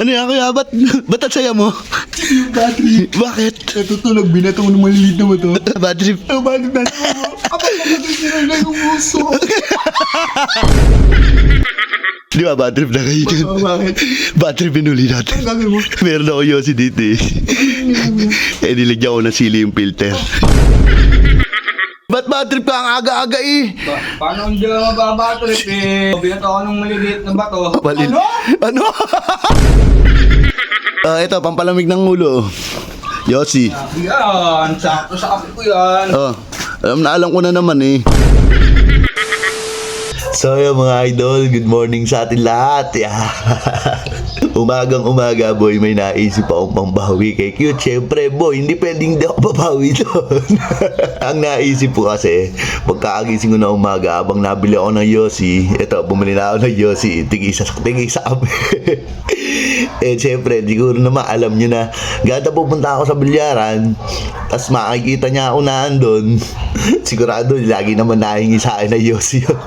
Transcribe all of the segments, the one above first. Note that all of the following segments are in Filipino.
Ano yan kuya? Ba't ang saya mo? Yung battery. Bakit? Natutulog, binato mo ng maliliit na bato. Bad trip. Ang battery na ako. Kapag magkakasira na yung uso. Di ba bad trip na kayo dyan? Bakit? Bad trip binuli natin. Ang gagawin mo? Meron ako Yossi dito eh. Nilagyan ko ng sili yung filter. Ba't bad trip ka ang aga-aga eh? Paano hindi ka mababatrip eh? Binato ako ng maliliit na bato. Balil. Ano? Ito, pampalamig ng ulo. Yossi. Yan, sakto sa kape ko yan. Alam ko na naman eh. So yun mga idol, good morning sa atin lahat. Umagang umaga boy, may naisip akong pambawi kay Cute. Siyempre boy, hindi pwedeng di ako babawi doon. Ang naisip ko kasi, pagkakagising ko na umaga, habang nabili ako ng Yossi, eto, bumili na ako ng Yossi, tig-isa kami. Siyempre, siguro naman alam nyo na, gata pupunta ako sa bilyaran, tas makikita niya ako na andun, sigurado lagi naman nahingi sa akin na Yossi yun.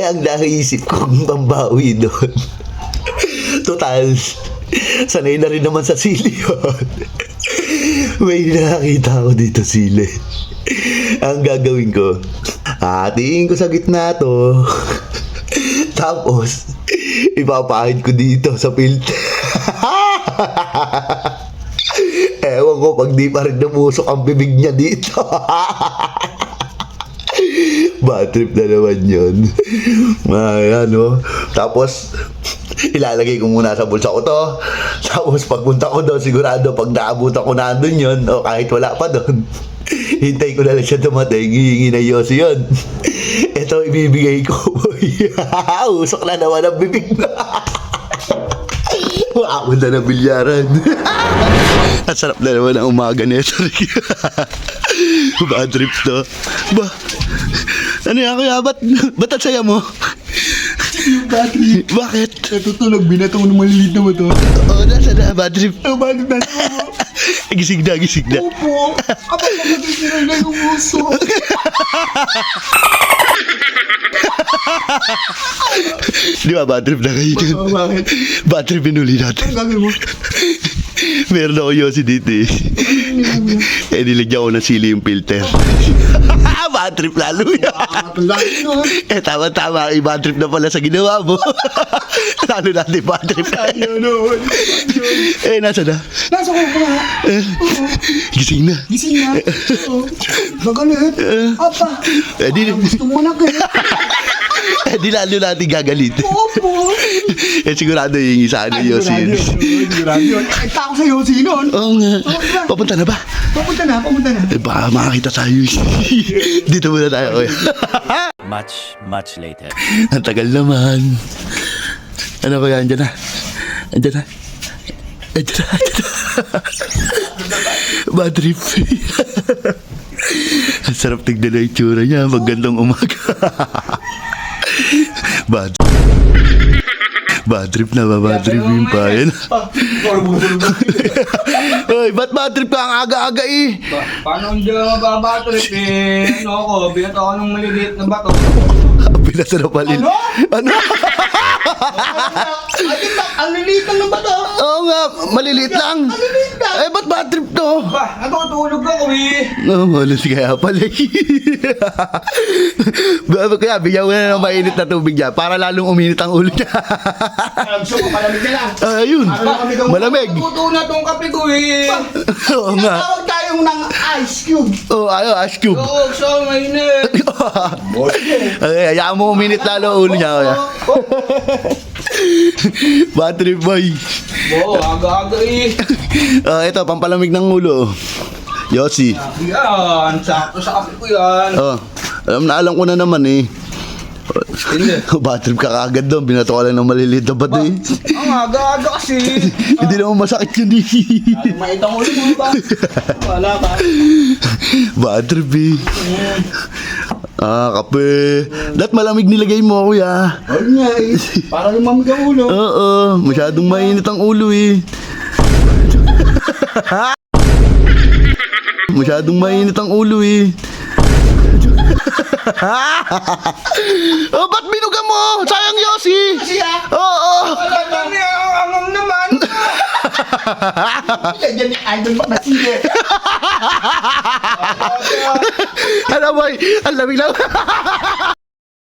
Ang naisip kong pambawi doon. Total, sanay na rin naman sa sili yun. May nakakita ako dito sili. Ang gagawin ko, hatiin ko sa gitna to. Tapos, ipapahid ko dito sa filter. Ewan ko pag di pa rin namusok ang bibig niya dito. Bad trip na naman yun. Ano. Tapos, ilalagay ko muna sa bulsa ko to. Tapos, pagpunta ko doon, sigurado pag naabutan ko na doon yun, o kahit wala pa doon, hintay ko na lang siya dumating, hihingi na Yossi yun. Ito, ibibigay ko. Usok na naman ang bibig na. Makapunta na bilyaran. At sarap na naman ang umaga nito. Bad trip to. Ano yan kuya? Ba't ang saya mo? Yung battery. Bakit? Natutulog, binato mo ng maliliit na bato. Nasa na? Bad trip. Ang battery na ako. Gising na. Opo. Kapag magkakasira na yung uso. Di ba bad trip na kayo dyan? Bakit? Bad trip binuli natin. Ang gagawin mo? Meron ako Yossi dito eh. Nilagyan ko ng sili yung filter. Bad trip lalo yan. Tama-tama. Bad trip na pala sa ginawa mo. Lalo natin bad trip na yan. Nasa na? Nasa ko pa. Gising na. Gising na. Magalit. Apa. Gusto mo na kayo. Di lalo natin gagalit. Opo. Sigurado yung isa na Yossi yun. Sigurado yun. Kita ko sa Yossi nun. Oo nga. Papunta na ba? Papunta na. Baka makakita tayo. Dito muna tayo. Much later. Ang tagal naman. Ano ba yan? Andyan na. Bad trip. Ang sarap tignan na yung tsura niya. Magandang umaga. Bad trip na ba? Bad trip yung payan. Hoy, ba't bad trip ka ang aga-aga eh? Paano hindi ka mababatrip eh? Ano ako, binato ako ng maliliit na bato. Pinasa na palil. Ano? Ang liliit lang ba to? Oo nga, maliliit lang. Ba't bad trip to? Natutulog ako eh. Malas kaya pala. Kaya bigyan mo na ng mainit na tubig niya para lalong uminit ang ulo niya. Gusto ko malamig ka lang. Ayun, malamig. Natututo na tong kape ko eh. Oo nga. Tawag tayong ng ice cube. Ice cube. Oo, so mainit. Hayaan mo uminit lalo ang ulo niya. Bad trip boy. Oo, aga-aga eh. Ito, pampalamig ng ulo. Yossi. Yan, sakto sa kape ko yan. Alam ko na naman eh. Bad trip ka kagad doon. Binato ka lang ng maliliit na bato eh. Ang aga-aga kasi. Hindi naman masakit yun eh. Maitang ulo mo ba? Wala ka. Bad trip eh. Kape. Dapat malamig nilagay mo, kuya. Ayun nga eh. Para lumamig ang ulo. Oo, masyadong mainit ang ulo eh. Masyadong mainit ang ulo eh. Oh, ba't binuga mo? Sayang, Yossi. Oo. Wala kang ang naman. Yan yung idol mo na sige. Alam mo, ang lamig lang.